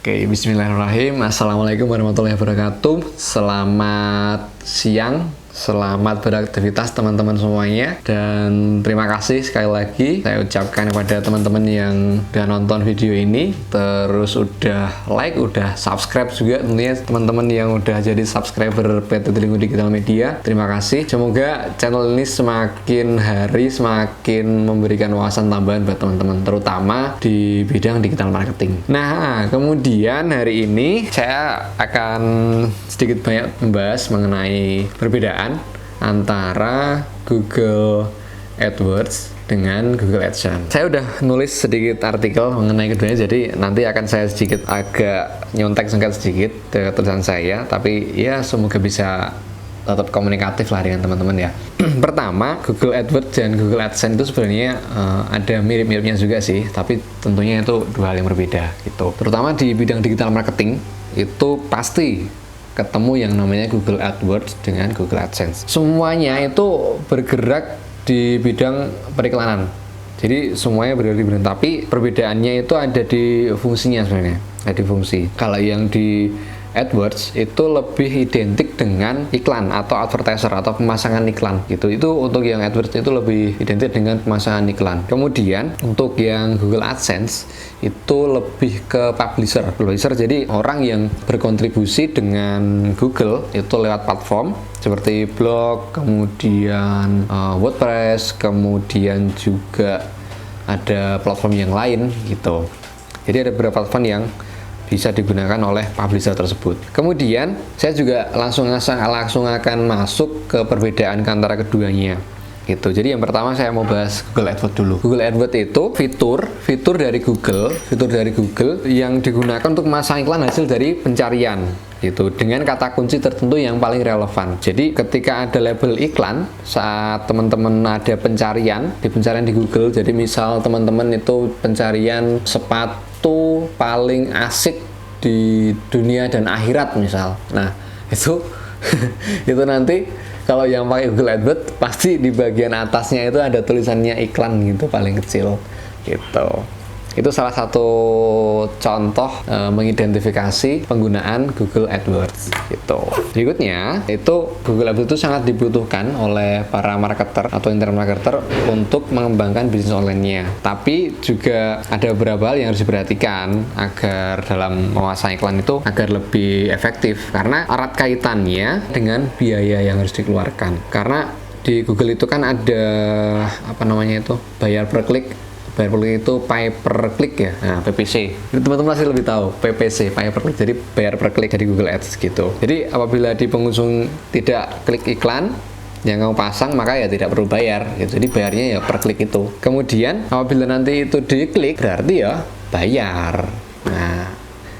Oke, bismillahirrahmanirrahim. Assalamualaikum warahmatullahi wabarakatuh. Selamat siang, selamat beraktivitas teman-teman semuanya. Dan terima kasih sekali lagi saya ucapkan kepada teman-teman yang udah nonton video ini, terus udah like, udah subscribe juga tentunya teman-teman yang udah jadi subscriber PT Telingo Digital Media. Terima kasih. Semoga channel ini semakin hari semakin memberikan wawasan tambahan buat teman-teman, terutama di bidang digital marketing. Nah, kemudian hari ini saya akan sedikit banyak membahas mengenai perbedaan antara Google AdWords dengan Google AdSense. Saya udah nulis sedikit artikel mengenai keduanya, jadi nanti akan saya sedikit agak nyontek-nyontek sedikit ke tulisan saya, tapi ya semoga bisa tetap komunikatif lah dengan teman-teman ya. Pertama, Google AdWords dan Google AdSense itu sebenarnya ada mirip-miripnya juga sih, tapi tentunya itu dua hal yang berbeda gitu. Terutama di bidang digital marketing itu pasti ketemu yang namanya Google AdWords dengan Google AdSense. Semuanya itu bergerak di bidang periklanan. Jadi semuanya bergerak di bidang, tapi perbedaannya itu ada di fungsinya sebenarnya. Ada di fungsi. Kalau yang di AdWords itu lebih identik dengan iklan atau advertiser atau pemasangan iklan gitu. Itu untuk yang AdWords itu lebih identik dengan pemasangan iklan. Kemudian untuk yang Google AdSense itu lebih ke publisher. Jadi orang yang berkontribusi dengan Google itu lewat platform seperti blog, kemudian WordPress, kemudian juga ada platform yang lain gitu. Jadi ada beberapa platform yang bisa digunakan oleh publisher tersebut. Kemudian saya juga langsung akan masuk ke perbedaan antara keduanya gitu. Jadi yang pertama saya mau bahas Google AdWords dulu. Google AdWords itu fitur dari Google yang digunakan untuk memasang iklan hasil dari pencarian gitu, dengan kata kunci tertentu yang paling relevan. Jadi ketika ada label iklan saat teman-teman ada pencarian di Google, jadi misal teman-teman itu pencarian sepatu paling asik di dunia dan akhirat misal. Nah, itu itu nanti kalau yang pakai Google AdWords pasti di bagian atasnya itu ada tulisannya iklan gitu paling kecil gitu. Itu salah satu contoh mengidentifikasi penggunaan Google AdWords gitu. Berikutnya, itu Google AdWords itu sangat dibutuhkan oleh para marketer atau internet marketer untuk mengembangkan bisnis online-nya. Tapi juga ada beberapa hal yang harus diperhatikan agar dalam memasang iklan itu agar lebih efektif, karena erat kaitannya dengan biaya yang harus dikeluarkan. Karena di Google itu kan ada bayar per klik. Bayar per klik itu pay per klik ya, nah PPC. Teman-teman masih lebih tahu PPC, pay per klik. Jadi bayar per klik dari Google Ads gitu. Jadi apabila di pengunjung tidak klik iklan yang kamu pasang, maka ya tidak perlu bayar gitu. Jadi bayarnya ya per klik itu. Kemudian apabila nanti itu diklik, berarti ya bayar. Nah,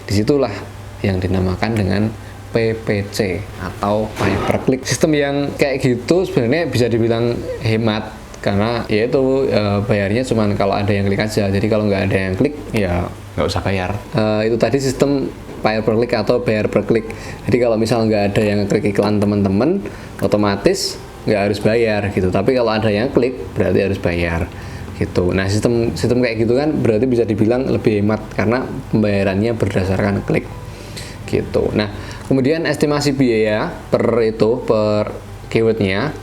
disitulah yang dinamakan dengan PPC atau pay per klik. Sistem yang kayak gitu sebenarnya bisa dibilang hemat, karena ya itu bayarnya cuman kalau ada yang klik aja. Jadi kalau nggak ada yang klik ya nggak usah bayar. Itu tadi sistem pay per klik atau bayar per klik. Jadi kalau misal nggak ada yang klik iklan teman-teman, otomatis nggak harus bayar gitu. Tapi kalau ada yang klik berarti harus bayar gitu. Nah, sistem kayak gitu kan berarti bisa dibilang lebih hemat karena pembayarannya berdasarkan klik gitu. Nah, kemudian estimasi biaya per keywordnya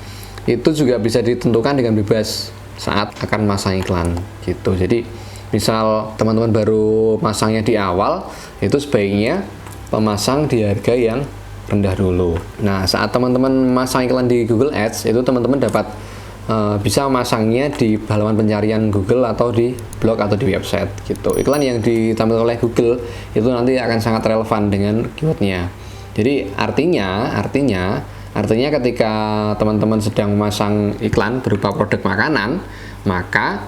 itu juga bisa ditentukan dengan bebas saat akan masang iklan gitu. Jadi misal teman-teman baru masangnya di awal, itu sebaiknya pemasang di harga yang rendah dulu. Nah, saat teman-teman masang iklan di Google Ads, itu teman-teman dapat bisa memasangnya di halaman pencarian Google atau di blog atau di website gitu. Iklan yang ditampilkan oleh Google itu nanti akan sangat relevan dengan keywordnya. Jadi artinya ketika teman-teman sedang memasang iklan berupa produk makanan, maka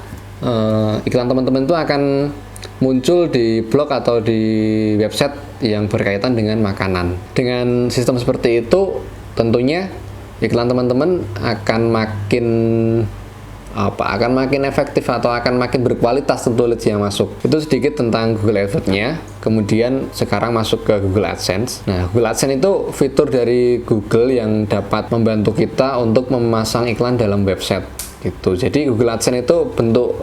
iklan teman-teman itu akan muncul di blog atau di website yang berkaitan dengan makanan. Dengan sistem seperti itu, tentunya iklan teman-teman akan makin efektif atau akan makin berkualitas tentu leads yang masuk. Itu sedikit tentang Google AdWords-nya. Kemudian sekarang masuk ke Google AdSense. Nah, Google AdSense itu fitur dari Google yang dapat membantu kita untuk memasang iklan dalam website gitu. Jadi Google AdSense itu bentuk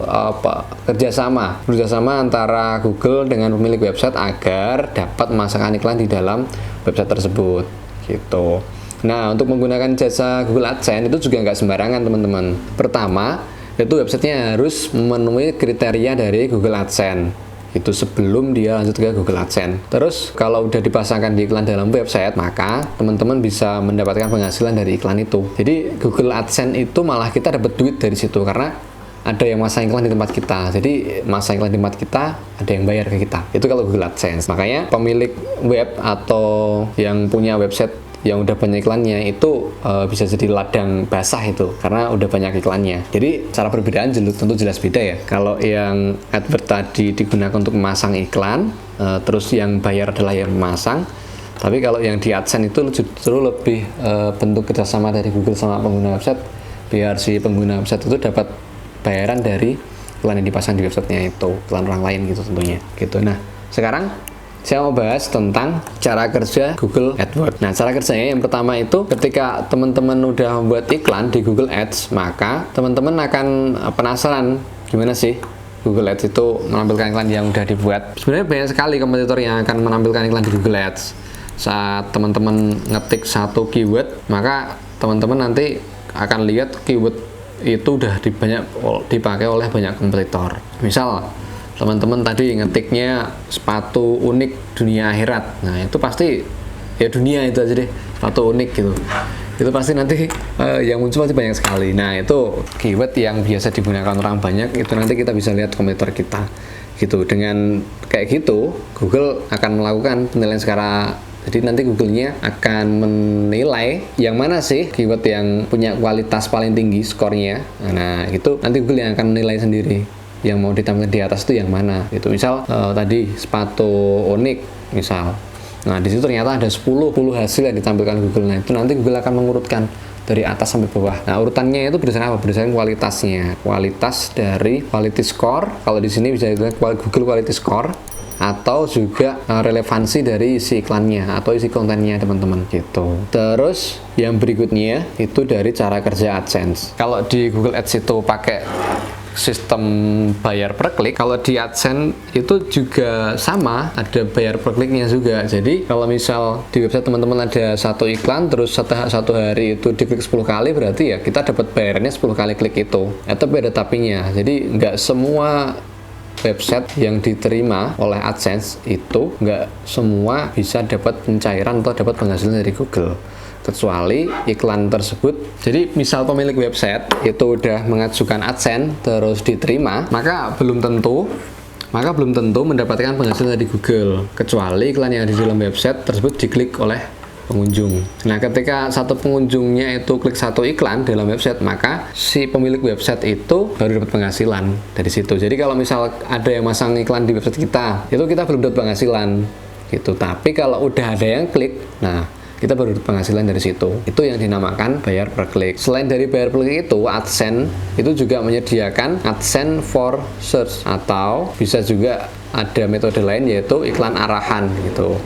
kerjasama antara Google dengan pemilik website agar dapat memasangkan iklan di dalam website tersebut gitu. Nah, untuk menggunakan jasa Google AdSense itu juga nggak sembarangan teman-teman. Pertama, itu websitenya harus memenuhi kriteria dari Google AdSense itu sebelum dia lanjut ke Google AdSense. Terus kalau udah dipasangkan di iklan dalam website, maka teman-teman bisa mendapatkan penghasilan dari iklan itu. Jadi Google AdSense itu malah kita dapat duit dari situ karena ada yang masang iklan di tempat kita. Jadi masang iklan di tempat kita, ada yang bayar ke kita. Itu kalau Google AdSense. Makanya pemilik web atau yang punya website yang udah banyak iklannya itu bisa jadi ladang basah itu karena udah banyak iklannya. Jadi cara perbedaan tentu jelas beda ya. Kalau yang advert tadi digunakan untuk memasang iklan, terus yang bayar adalah yang memasang. Tapi kalau yang di AdSense itu justru lebih bentuk kerjasama dari Google sama pengguna website, biar si pengguna website itu dapat bayaran dari iklan yang dipasang di websitenya itu, iklan orang lain gitu tentunya. Gitu. Nah, sekarang saya mau bahas tentang cara kerja Google AdWords. Nah, cara kerjanya yang pertama itu ketika teman-teman udah membuat iklan di Google Ads, maka teman-teman akan penasaran gimana sih Google Ads itu menampilkan iklan yang udah dibuat. Sebenarnya banyak sekali kompetitor yang akan menampilkan iklan di Google Ads. Saat teman-teman ngetik satu keyword, maka teman-teman nanti akan lihat keyword itu udah dipakai oleh banyak kompetitor. Misal teman-teman tadi ngetiknya sepatu unik dunia akhirat, nah itu pasti ya dunia itu aja deh, sepatu unik gitu, itu pasti nanti yang muncul pasti banyak sekali. Nah, itu keyword yang biasa digunakan orang banyak, itu nanti kita bisa lihat kompetitor kita gitu. Dengan kayak gitu Google akan melakukan penilaian secara, jadi nanti Google-nya akan menilai yang mana sih keyword yang punya kualitas paling tinggi skornya. Nah, itu nanti Google yang akan menilai sendiri yang mau ditampilkan di atas itu yang mana. Itu misal tadi sepatu unik misal. Nah, di situ ternyata ada 10 hasil yang ditampilkan Google. Nah, itu nanti Google akan mengurutkan dari atas sampai bawah. Nah, urutannya itu berdasarkan apa? Berdasarkan kualitasnya. Kualitas dari quality score. Kalau di sini bisa dilihat Google quality score, atau juga relevansi dari isi iklannya atau isi kontennya teman-teman gitu. Terus yang berikutnya itu dari cara kerja AdSense. Kalau di Google Ads itu pakai sistem bayar per klik, kalau di AdSense itu juga sama, ada bayar per kliknya juga. Jadi kalau misal di website teman-teman ada satu iklan, terus satu hari itu diklik 10 kali, berarti ya kita dapat bayarannya 10 kali klik itu. Tapi ada tapinya, jadi nggak semua website yang diterima oleh AdSense itu nggak semua bisa dapat pencairan atau dapat penghasilan dari Google, kecuali iklan tersebut. Jadi misal pemilik website itu udah mengajukan AdSense terus diterima, maka belum tentu mendapatkan penghasilan dari Google, kecuali iklan yang ada di dalam website tersebut diklik oleh pengunjung. Nah, ketika satu pengunjungnya itu klik satu iklan dalam website, maka si pemilik website itu baru dapat penghasilan dari situ. Jadi kalau misal ada yang masang iklan di website kita, itu kita belum dapat penghasilan gitu. Tapi kalau udah ada yang klik, nah kita baru dapat penghasilan dari situ. Itu yang dinamakan bayar per klik. Selain dari bayar per klik itu, AdSense itu juga menyediakan AdSense for Search, atau bisa juga ada metode lain yaitu iklan arahan gitu.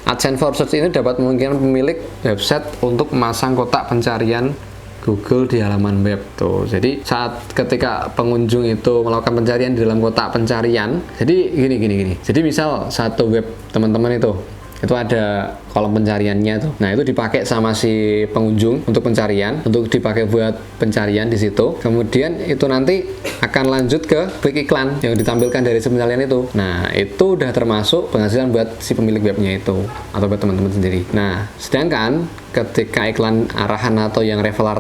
AdSense for Search ini dapat memungkinkan pemilik website untuk memasang kotak pencarian Google di halaman web tuh. Jadi saat ketika pengunjung itu melakukan pencarian di dalam kotak pencarian, jadi gini. Jadi misal satu web teman-teman itu ada kolom pencariannya tuh. Nah, itu dipakai sama si pengunjung untuk pencarian, untuk dipakai buat pencarian di situ. Kemudian itu nanti akan lanjut ke klik iklan yang ditampilkan dari si pencarian itu. Nah, itu udah termasuk penghasilan buat si pemilik webnya itu atau buat teman-teman sendiri. Nah, sedangkan ketika iklan arahan atau yang referral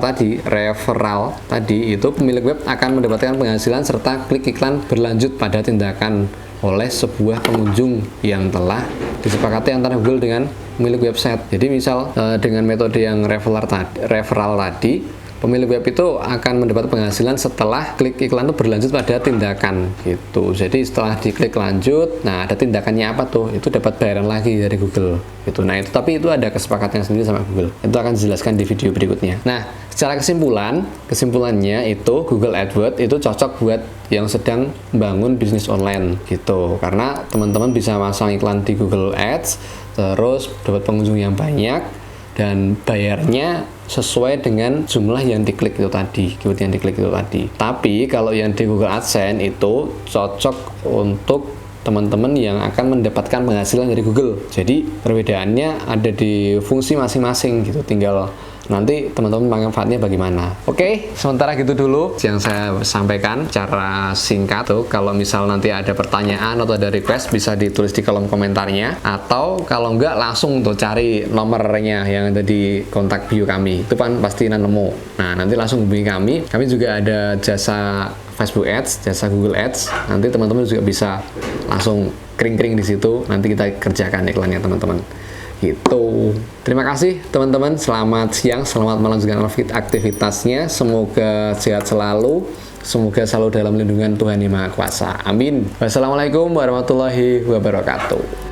tadi itu pemilik web akan mendapatkan penghasilan serta klik iklan berlanjut pada tindakan oleh sebuah pengunjung yang telah disepakati antara Google dengan pemilik website. Jadi misal dengan metode yang referral tadi, pemilik web itu akan mendapat penghasilan setelah klik iklan itu berlanjut pada tindakan gitu. Jadi setelah diklik lanjut, nah ada tindakannya apa tuh, itu dapat bayaran lagi dari Google gitu. Nah itu, tapi itu ada kesepakatan sendiri sama Google. Itu akan dijelaskan di video berikutnya. Nah, secara kesimpulannya itu Google AdWords itu cocok buat yang sedang membangun bisnis online gitu, karena teman-teman bisa masang iklan di Google Ads terus dapat pengunjung yang banyak, dan bayarnya sesuai dengan jumlah yang diklik itu tadi, keyword yang diklik itu tadi. Tapi kalau yang di Google AdSense itu cocok untuk teman-teman yang akan mendapatkan penghasilan dari Google. Jadi perbedaannya ada di fungsi masing-masing gitu, tinggal nanti teman-teman manfaatnya bagaimana. Oke, sementara gitu dulu yang saya sampaikan cara singkat tuh. Kalau misal nanti ada pertanyaan atau ada request bisa ditulis di kolom komentarnya, atau kalau enggak langsung tuh cari nomornya yang ada di kontak bio kami, itu kan pasti nemu. Nah, nanti langsung hubungi kami juga ada jasa Facebook Ads, jasa Google Ads. Nanti teman-teman juga bisa langsung kering-kering di situ, nanti kita kerjakan iklannya teman-teman. Gitu. Terima kasih teman-teman. Selamat siang, selamat melanjutkan aktivitasnya. Semoga sehat selalu. Semoga selalu dalam lindungan Tuhan Yang Maha Kuasa. Amin. Wassalamualaikum warahmatullahi wabarakatuh.